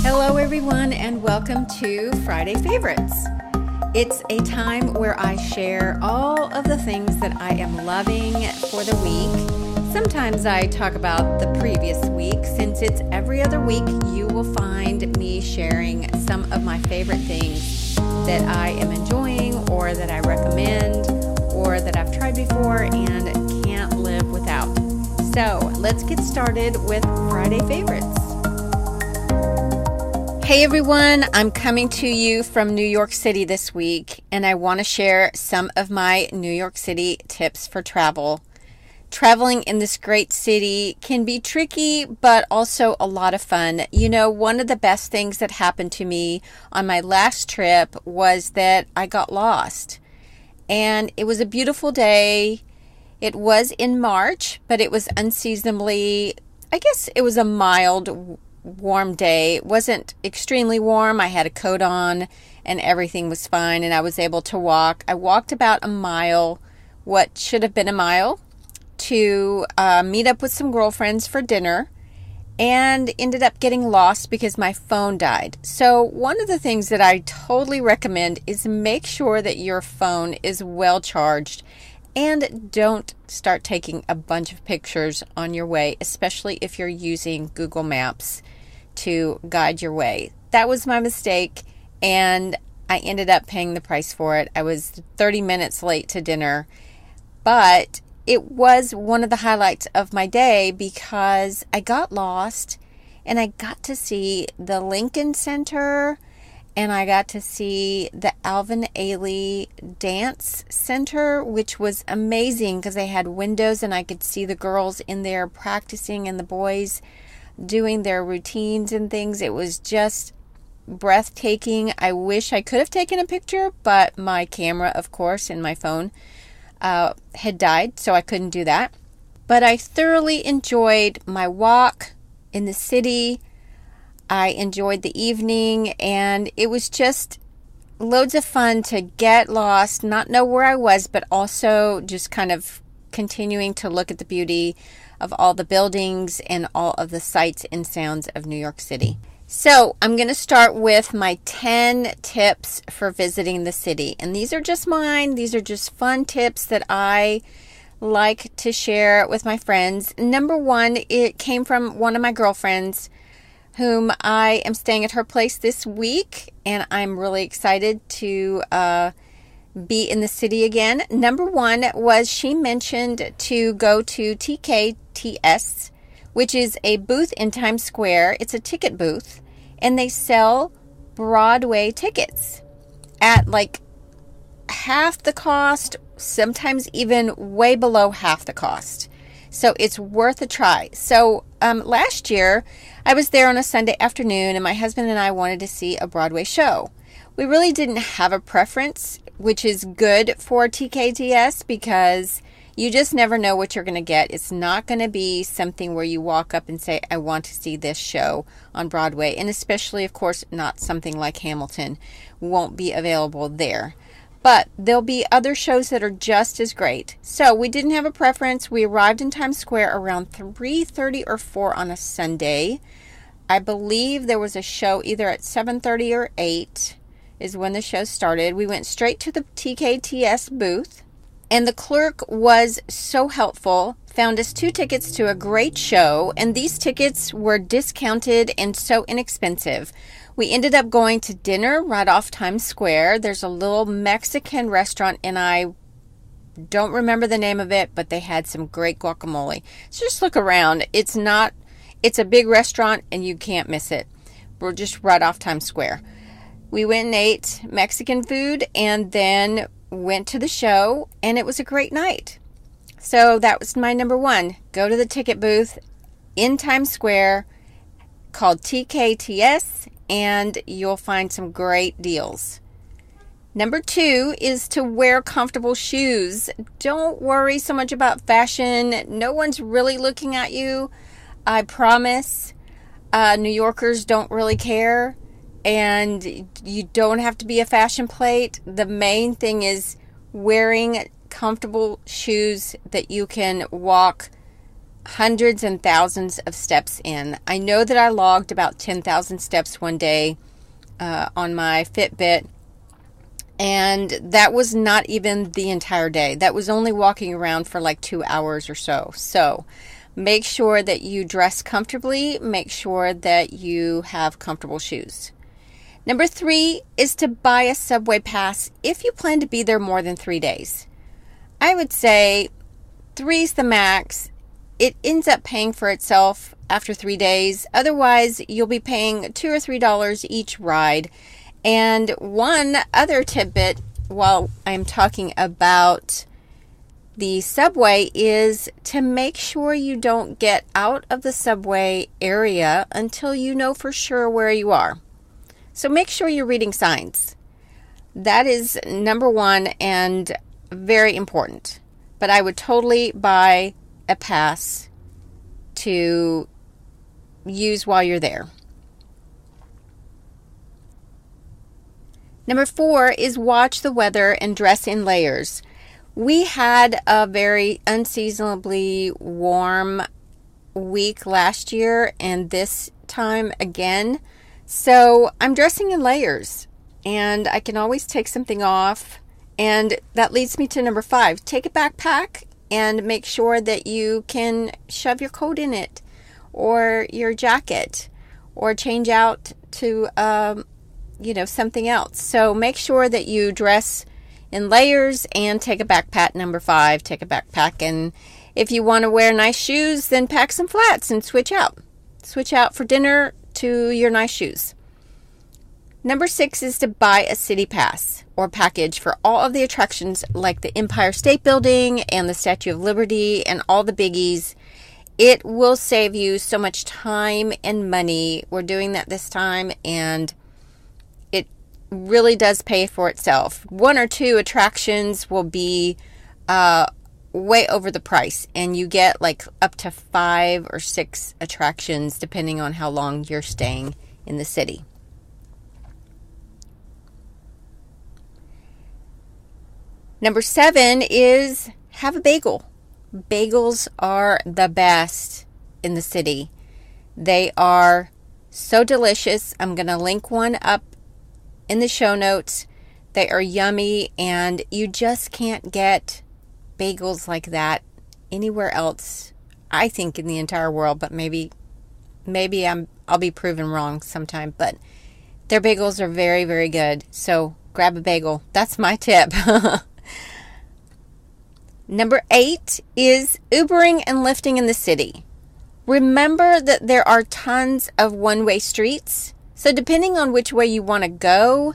Hello everyone and welcome to Friday Favorites. It's a time where I share all of the things that I am loving for the week. Sometimes I talk about the previous week. Since it's every other week, you will find me sharing some of my favorite things that I am enjoying or that I recommend or that I've tried before and can't live without. So let's get started with Friday Favorites. Hey everyone, I'm coming to you from New York City this week, and I want to share some of my New York City tips for travel. Traveling in this great city can be tricky, but also a lot of fun. You know, one of the best things that happened to me on my last trip was that I got lost. And it was a beautiful day. It was in March, but it was unseasonably, I guess it was a mild warm day. It wasn't extremely warm. I had a coat on and everything was fine and I was able to walk. I walked about a mile, what should have been a mile, to meet up with some girlfriends for dinner and ended up getting lost because my phone died. So one of the things that I totally recommend is make sure that your phone is well charged and don't start taking a bunch of pictures on your way, especially if you're using Google Maps to guide your way. That was my mistake, and I ended up paying the price for it. I was 30 minutes late to dinner, but it was one of the highlights of my day because I got lost, and I got to see the Lincoln Center, and I got to see the Alvin Ailey Dance Center, which was amazing because they had windows and I could see the girls in there practicing and the boys doing their routines and things. It was just breathtaking. I wish I could have taken a picture, but my camera, of course, and my phone had died, so I couldn't do that. But I thoroughly enjoyed my walk in the city. I enjoyed the evening, and it was just loads of fun to get lost, not know where I was, but also just kind of continuing to look at the beauty of all the buildings and all of the sights and sounds of New York City. So I'm going to start with my 10 tips for visiting the city. And these are just mine. These are just fun tips that I like to share with my friends. Number one, it came from one of my girlfriends whom I am staying at her place this week, and I'm really excited to be in the city again. Number one was she mentioned to go to TKTS, which is a booth in Times Square. It's a ticket booth, and they sell Broadway tickets at like half the cost, sometimes even way below half the cost. So it's worth a try. So last year, I was there on a Sunday afternoon, and my husband and I wanted to see a Broadway show. We really didn't have a preference, which is good for TKTS because you just never know what you're going to get. It's not going to be something where you walk up and say, I want to see this show on Broadway. And especially, of course, not something like Hamilton won't be available there. But there'll be other shows that are just as great. So we didn't have a preference. We arrived in Times Square around 3:30 or 4 on a Sunday. I believe there was a show either at 7:30 or 8 is when the show started. We went straight to the TKTS booth, and the clerk was so helpful, found us 2 tickets to a great show, and these tickets were discounted and so inexpensive. We ended up going to dinner right off Times Square. There's a little Mexican restaurant, and I don't remember the name of it, but they had some great guacamole. So just look around. It's a big restaurant, and you can't miss it. We're just right off Times Square. We went and ate Mexican food and then went to the show, and it was a great night. So that was my number one. Go to the ticket booth in Times Square called TKTS, and you'll find some great deals. Number 2 is to wear comfortable shoes. Don't worry so much about fashion. No one's really looking at you. I promise. New Yorkers don't really care, and you don't have to be a fashion plate. The main thing is wearing comfortable shoes that you can walk hundreds and thousands of steps in. I know that I logged about 10,000 steps one day on my Fitbit, and that was not even the entire day. That was only walking around for like 2 hours or so. So make sure that you dress comfortably. Make sure that you have comfortable shoes. Number 3 is to buy a subway pass if you plan to be there more than 3 days. I would say 3 is the max. It ends up paying for itself after 3 days. Otherwise, you'll be paying $2 or $3 each ride. And one other tidbit while I'm talking about the subway is to make sure you don't get out of the subway area until you know for sure where you are. So make sure you're reading signs. That is number 1 and very important. But I would totally buy a pass to use while you're there. Number 4 is watch the weather and dress in layers. We had a very unseasonably warm week last year and this time again. So I'm dressing in layers and I can always take something off. And that leads me to number 5. Take a backpack and make sure that you can shove your coat in it or your jacket or change out to, something else. So make sure that you dress in layers and take a backpack. Number 5, take a backpack. And if you want to wear nice shoes, then pack some flats and switch out. Switch out for dinner to your nice shoes. Number 6 is to buy a city pass or package for all of the attractions like the Empire State Bldg and the Statue of Liberty and all the biggies. It will save you so much time and money. We're doing that this time and it really does pay for itself. 1 or 2 attractions will be way over the price and you get like up to 5 or 6 attractions depending on how long you're staying in the city. Number 7 is have a bagel. Bagels are the best in the city. They are so delicious. I'm going to link one up in the show notes. They are yummy and you just can't get bagels like that anywhere else, I think, in the entire world, but maybe I'll be proven wrong sometime, but their bagels are very, very good. So grab a bagel. That's my tip. Number 8 is Ubering and lifting in the city. Remember that there are tons of one-way streets. So depending on which way you want to go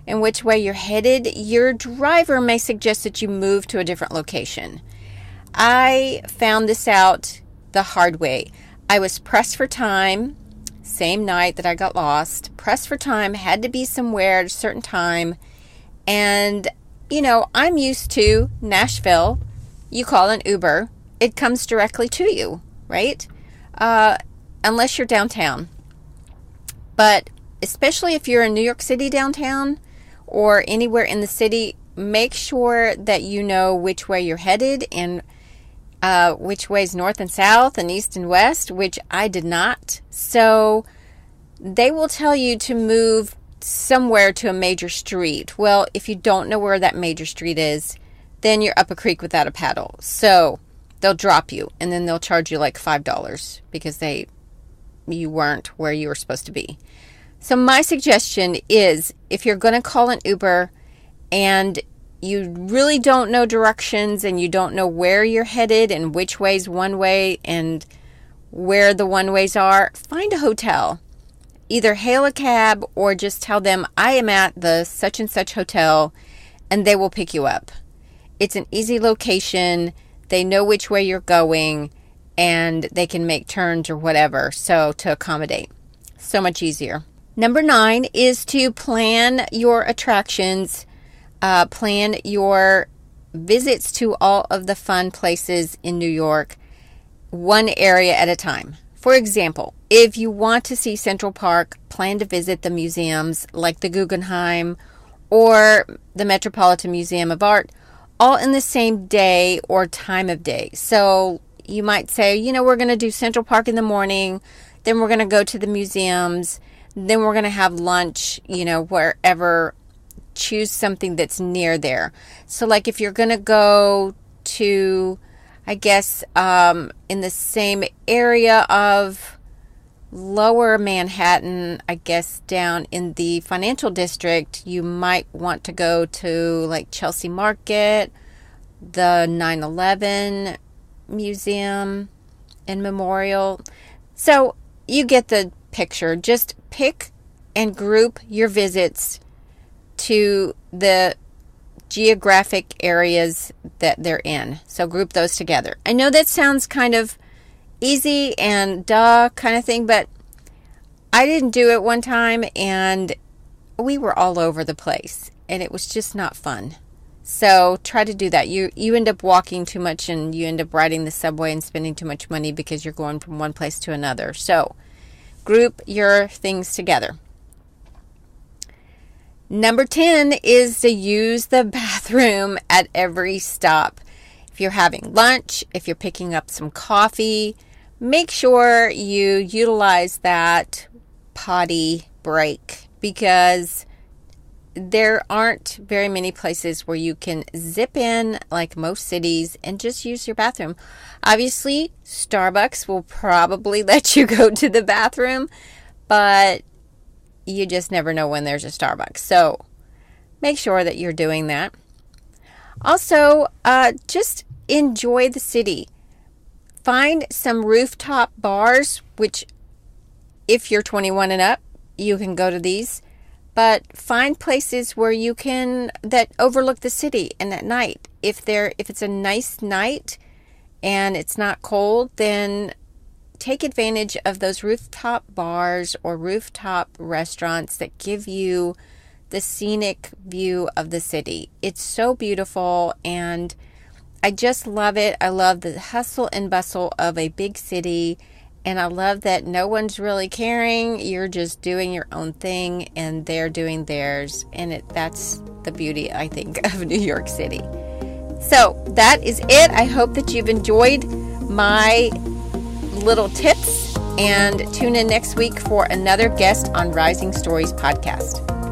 and which way you're headed, your driver may suggest that you move to a different location. I found this out the hard way. I was pressed for time, same night that I got lost. Pressed for time, had to be somewhere at a certain time. And, I'm used to Nashville. You call an Uber, it comes directly to you, right? Unless you're downtown. But especially if you're in New York City downtown or anywhere in the city, make sure that you know which way you're headed and which ways north and south and east and west, which I did not. So they will tell you to move somewhere to a major street. Well, if you don't know where that major street is, then you're up a creek without a paddle. So they'll drop you and then they'll charge you like $5 because you weren't where you were supposed to be. So my suggestion is if you're going to call an Uber and you really don't know directions and you don't know where you're headed and which way's one way and where the one ways are, find a hotel. Either hail a cab or just tell them I am at the such and such hotel and they will pick you up. It's an easy location. They know which way you're going and they can make turns or whatever. So to accommodate. So much easier. Number 9 is to plan your attractions. Plan your visits to all of the fun places in New York, one area at a time. For example, if you want to see Central Park, plan to visit the museums like the Guggenheim or the Metropolitan Museum of Art, all in the same day or time of day. So, you might say, we're going to do Central Park in the morning, then we're going to go to the museums, then we're going to have lunch, wherever. Choose something that's near there. So like if you're going to go to, I guess, in the same area of Lower Manhattan, I guess down in the financial district, you might want to go to like Chelsea Market, the 9/11 Museum and Memorial. So you get the picture. Just pick and group your visits to the geographic areas that they're in. So group those together. I know that sounds kind of easy and duh kind of thing, but I didn't do it one time and we were all over the place and it was just not fun. So try to do that. You end up walking too much and you end up riding the subway and spending too much money because you're going from one place to another. So group your things together. Number 10 is to use the bathroom at every stop. If you're having lunch, if you're picking up some coffee, make sure you utilize that potty break because there aren't very many places where you can zip in like most cities and just use your bathroom. Obviously, Starbucks will probably let you go to the bathroom, but you just never know when there's a Starbucks. So make sure that you're doing that. Also, just enjoy the city. Find some rooftop bars, which if you're 21 and up, you can go to these. But find places where you can, that overlook the city and at night. If it's a nice night and it's not cold, then take advantage of those rooftop bars or rooftop restaurants that give you the scenic view of the city. It's so beautiful and I just love it. I love the hustle and bustle of a big city and I love that no one's really caring. You're just doing your own thing and they're doing theirs, and that's the beauty, I think, of New York City. So that is it. I hope that you've enjoyed my little tips and tune in next week for another guest on Rising Stories podcast.